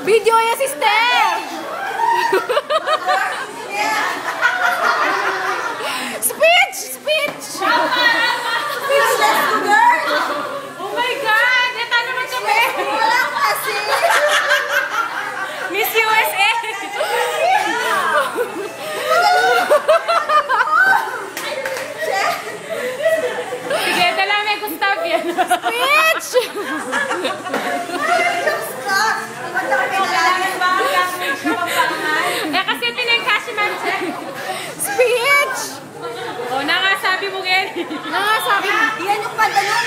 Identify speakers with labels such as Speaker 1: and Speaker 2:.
Speaker 1: Video ya, sister! Speech! Speech!
Speaker 2: Speechless to girl!
Speaker 1: Oh my God! Ito naman kami!
Speaker 2: Wala kasi!
Speaker 1: Miss USA! Sige, dala may Gustav yan. Speech! Kasi ito na yung cash manager. Speech! O, nangasabi mo, Gary. Nangasabi mo.
Speaker 2: Yan yung pantalon